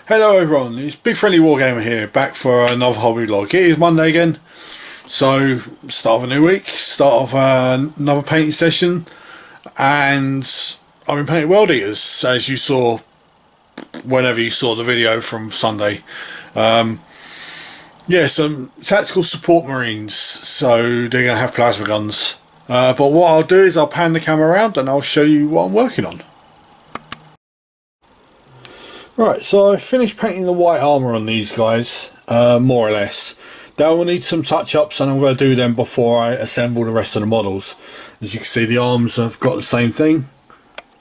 Hello everyone, it's Big Friendly Wargamer here, back for another hobby vlog. It is Monday again, so start of a new week, start of another painting session, and I've been painting World Eaters, as you saw whenever you saw the video from Sunday. Yeah, some tactical support marines, so they're going to have plasma guns. But what I'll do is I'll pan the camera around and I'll show you what I'm working on. Right, so I finished painting the white armour on these guys, more or less. They will need some touch-ups and I'm going to do them before I assemble the rest of the models. As you can see, the arms have got the same thing.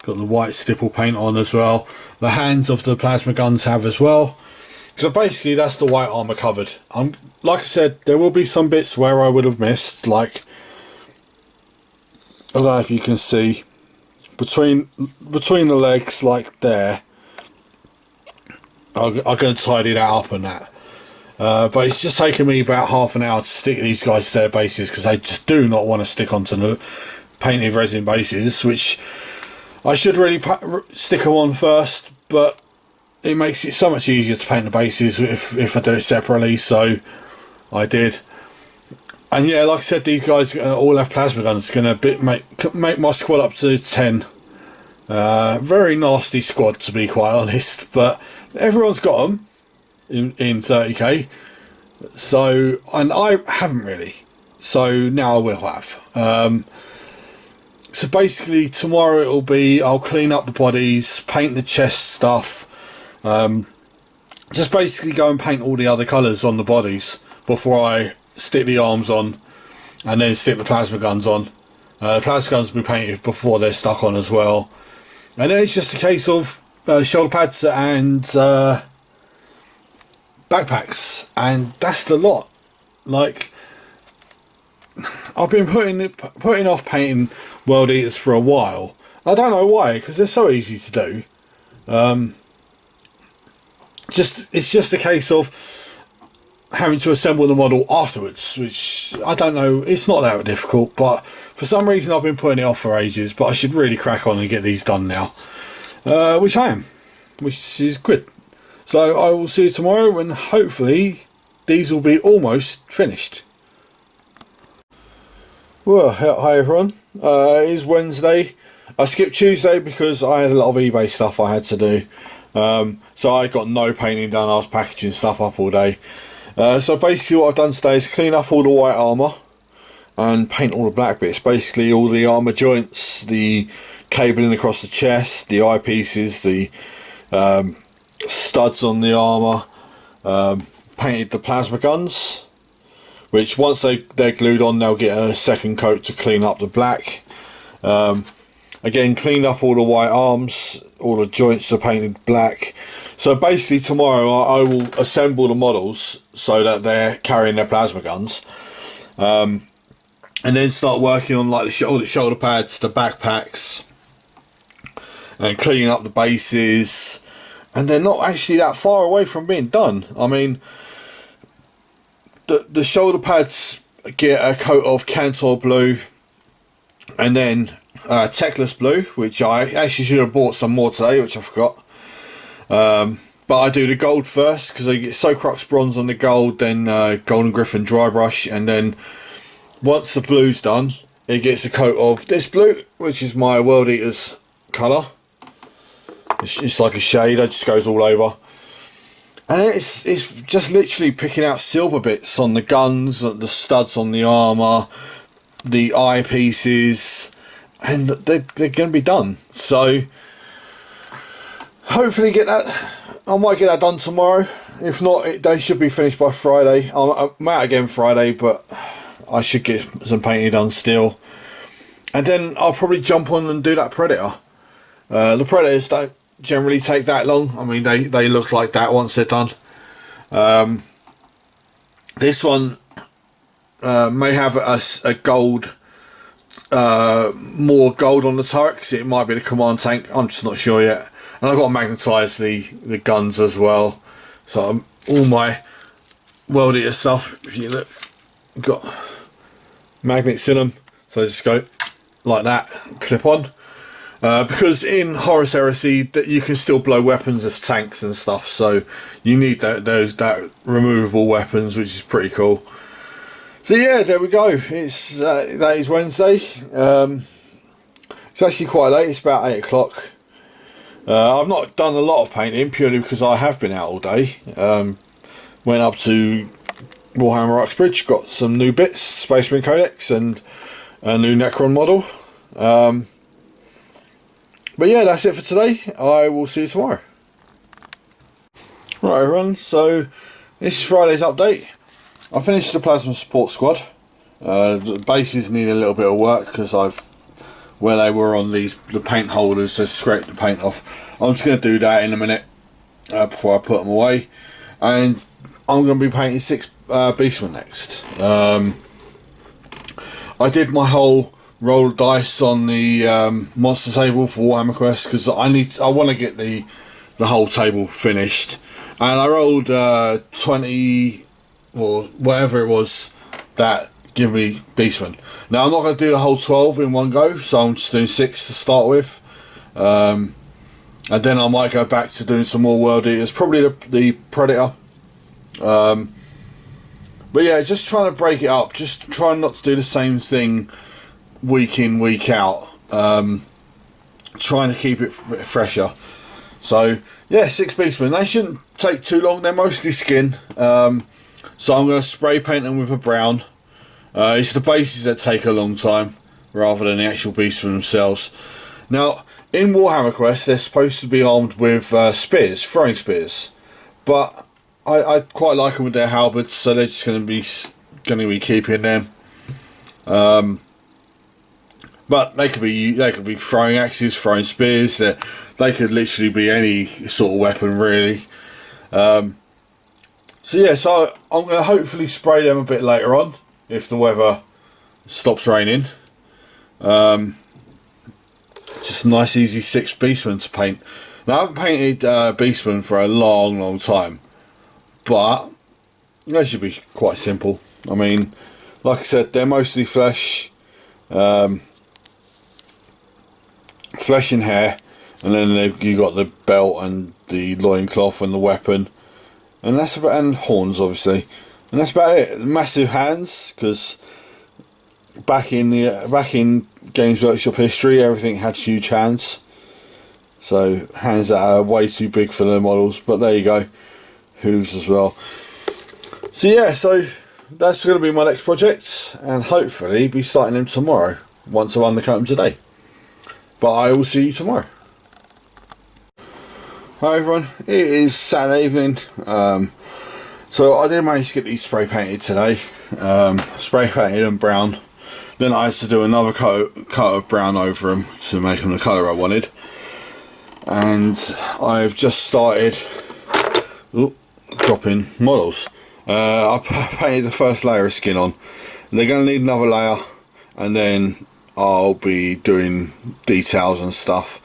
Got the white stipple paint on as well. The hands of the plasma guns have as well. So basically that's the white armour covered. Like I said, there will be some bits where I would have missed, like, I don't know if you can see, between the legs, like there. I'm going to tidy that up and that. But it's just taken me about half an hour to stick these guys to their bases because they just do not want to stick onto the painted resin bases, which I should really stick them on first, but it makes it so much easier to paint the bases if I do it separately, so I did. And yeah, like I said, these guys all have plasma guns. It's going to make my squad up to 10. Very nasty squad, to be quite honest, but everyone's got them in 30k, so, and I haven't really, so now I will have. So basically tomorrow it'll be, I'll clean up the bodies, paint the chest stuff, just basically go and paint all the other colours on the bodies before I stick the arms on and then stick the plasma guns on. The plasma guns will be painted before they're stuck on as well. And then it's just a case of shoulder pads and backpacks, and that's the lot. Like, I've been putting off painting World Eaters for a while. I don't know why, because they're so easy to do. It's just a case of having to assemble the model afterwards, which I don't know. It's not that difficult, but for some reason I've been putting it off for ages. But I should really crack on and get these done now, which I am, which is good. So I will see you tomorrow, and hopefully these will be almost finished. Well, hi everyone. It is Wednesday. I skipped Tuesday because I had a lot of eBay stuff I had to do. So I got no painting done. I was packaging stuff up all day. So basically what I've done today is clean up all the white armour and paint all the black bits. Basically all the armour joints, the cabling across the chest, the eyepieces, the studs on the armour. Painted the plasma guns, which once they're glued on, they'll get a second coat to clean up the black. Again, cleaned up all the white arms, all the joints are painted black. So basically tomorrow I will assemble the models so that they're carrying their plasma guns, and then start working on like all the shoulder pads, the backpacks, and cleaning up the bases. And they're not actually that far away from being done. I mean, the shoulder pads get a coat of Cantor blue, and then Techless blue, which I actually should have bought some more today, which I forgot. But I do the gold first because I get Socrux bronze on the gold, then Golden Griffin dry brush, and then once the blue's done, it gets a coat of this blue, which is my World Eaters colour. It's like a shade, it just goes all over. And it's just literally picking out silver bits on the guns, the studs on the armour, the eyepieces, and they're going to be done. So hopefully I might get that done tomorrow. If not, they should be finished by Friday. I'm out again Friday, but I should get some painting done still. And then I'll probably jump on and do that Predator. The Predators don't generally take that long. I mean, they look like that once they're done. This one may have a gold, more gold on the turret, because it might be the command tank. I'm just not sure yet. And I've got to magnetise the guns as well. So all my World Eater stuff, if you look, got magnets in them. So I just go like that, clip on. because in Horus Heresy that you can still blow weapons of tanks and stuff, so you need that removable weapons, which is pretty cool. So yeah, there we go. It's that is Wednesday. It's actually quite late. It's about 8 o'clock. I've not done a lot of painting purely because I have been out all day. Went up to Warhammer Uxbridge, got some new bits, Spaceman Codex and a new Necron model. But yeah, that's it for today. I will see you tomorrow. Right everyone, so this is Friday's update. I finished the Plasma Support Squad. The bases need a little bit of work because where they were on the paint holders, to scrape the paint off. I'm just going to do that in a minute before I put them away. And I'm going to be painting 6 Beastmen next. I did my whole roll of dice on the monster table for Warhammer Quest because I want to get the whole table finished, and I rolled 20 or whatever it was that give me Beastmen. Now I'm not going to do the whole 12 in one go, so I'm just doing 6 to start with, and then I might go back to doing some more World Eaters, probably the Predator. But yeah, just trying to break it up, just trying not to do the same thing week in, week out, trying to keep it fresher. So yeah, 6 Beastmen, they shouldn't take too long, they're mostly skin, so I'm going to spray paint them with a brown. It's the bases that take a long time rather than the actual Beastmen themselves. Now in Warhammer Quest they're supposed to be armed with spears, throwing spears, but I quite like them with their halberds, so they're just going to be keeping them. But they could be throwing axes, throwing spears. They could literally be any sort of weapon, really. So yeah, so I'm going to hopefully spray them a bit later on if the weather stops raining. Just a nice, easy 6 Beastmen to paint. Now I haven't painted Beastmen for a long time, but they should be quite simple. I mean, like I said, they're mostly flesh. Flesh and hair, and then you got the belt and the loincloth and the weapon, and that's about, and horns obviously, and that's about it. Massive hands, because back in Games Workshop history everything had huge hands, so hands that are way too big for the models, but there you go. Hooves as well. So yeah, so that's going to be my next project, and hopefully be starting them tomorrow once I've undercut them today. But I will see you tomorrow. Hi everyone, it is Saturday evening. So I did manage to get these spray painted today. Spray painted them brown. Then I had to do another coat of brown over them to make them the colour I wanted. And I've just started dropping models. I painted the first layer of skin on. They're going to need another layer, and then I'll be doing details and stuff.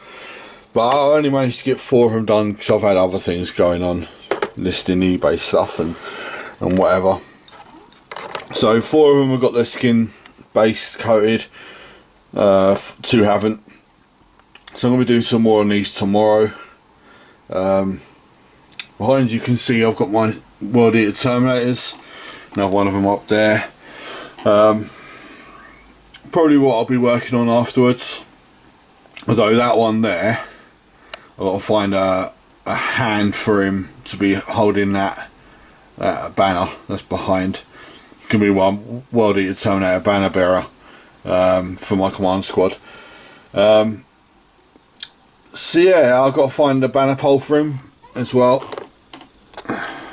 But I only managed to get 4 of them done because I've had other things going on, listing eBay stuff and whatever. So 4 of them have got their skin base coated, 2 haven't. So I'm going to be doing some more on these tomorrow. Behind you can see I've got my World Eater Terminators. Another one of them up there. Probably what I'll be working on afterwards. Although that one there, I've got to find a hand for him to be holding that banner that's behind. It's going to be one World Eater Terminator banner bearer for my command squad. So yeah, I've got to find the banner pole for him as well.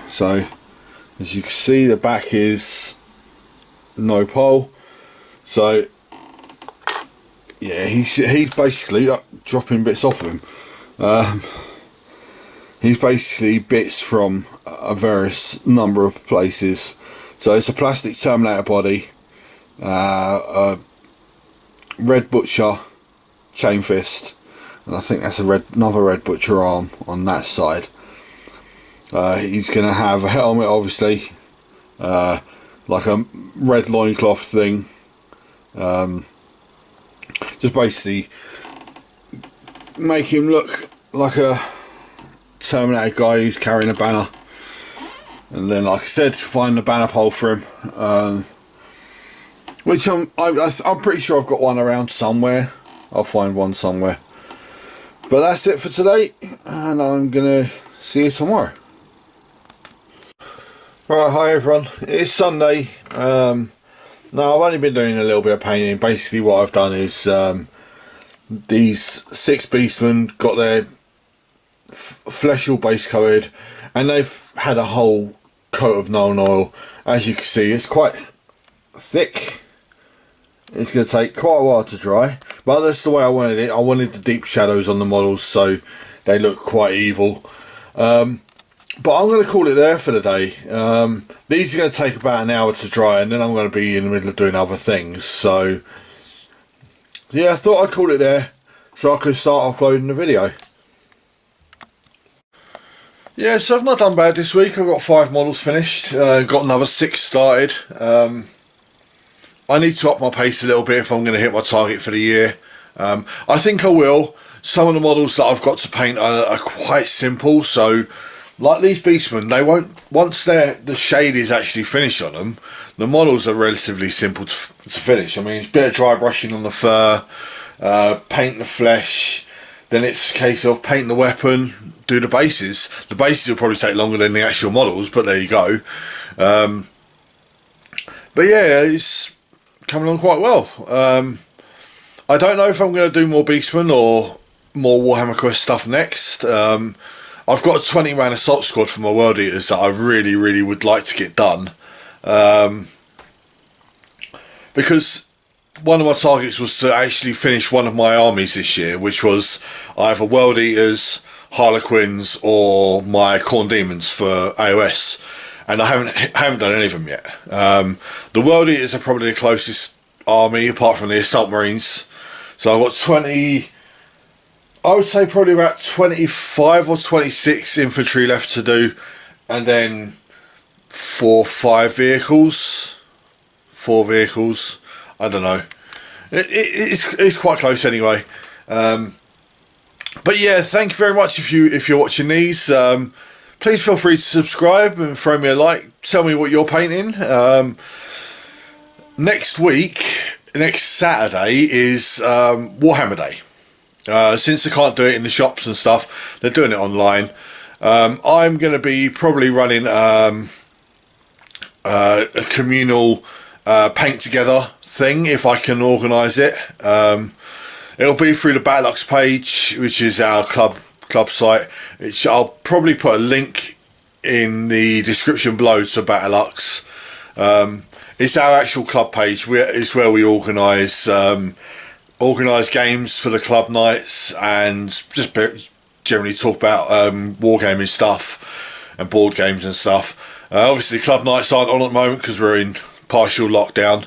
So as you can see, the back is no pole. So yeah, he's basically dropping bits off of him. He's basically bits from a various number of places. So it's a plastic Terminator body, a red butcher chain fist, and I think that's another red butcher arm on that side. He's going to have a helmet, obviously, like a red loincloth thing. Just basically make him look like a Terminator guy who's carrying a banner. And then, like I said, find the banner pole for him. Which I'm pretty sure I've got one around somewhere. I'll find one somewhere. But that's it for today, and I'm gonna see you tomorrow. Right, hi everyone. It's Sunday. Now I've only been doing a little bit of painting. Basically, what I've done is these 6 Beastmen got their flesh all base coated, and they've had a whole coat of Nuln Oil. As you can see, it's quite thick. It's going to take quite a while to dry, but that's the way I wanted it. I wanted the deep shadows on the models so they look quite evil. But I'm going to call it there for the day. These are going to take about an hour to dry, and then I'm going to be in the middle of doing other things. So yeah, I thought I'd call it there so I could start uploading the video. Yeah, so I've not done bad this week. I've got 5 models finished, got another 6 started. I need to up my pace a little bit if I'm going to hit my target for the year. I think I will. Some of the models that I've got to paint are quite simple, so like these Beastmen, they won't, once the shade is actually finished on them, the models are relatively simple to finish. I mean, it's a bit of dry brushing on the fur, paint the flesh, then it's a case of paint the weapon, do the bases. The bases will probably take longer than the actual models, but there you go. But yeah, it's coming along quite well. I don't know if I'm going to do more Beastmen or more Warhammer Quest stuff next. I've got a 20-man assault squad for my World Eaters that I really would like to get done. Because one of my targets was to actually finish one of my armies this year, which was either World Eaters, Harlequins, or my Khorne Demons for AOS. And I haven't done any of them yet. The World Eaters are probably the closest army, apart from the Assault Marines. So I've got 20... I would say probably about 25 or 26 infantry left to do. And then 4 or 5 vehicles. 4 vehicles. I don't know. It's quite close anyway. But yeah, thank you very much if you're watching these. Please feel free to subscribe and throw me a like. Tell me what you're painting. Next week, next Saturday, is Warhammer Day. Since they can't do it in the shops and stuff, they're doing it online. I'm going to be probably running a communal paint together thing if I can organise it. It'll be through the Battlux page, which is our club site. I'll probably put a link in the description below to Battlux. It's our actual club page. It's where we organise games for the club nights and just generally talk about wargaming stuff and board games and stuff. Obviously club nights aren't on at the moment because we're in partial lockdown.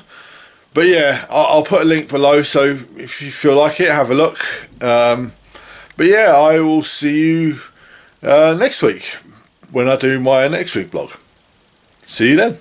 But yeah, I'll put a link below, so if you feel like it, have a look. But yeah, I will see you next week when I do my next week vlog. See you then.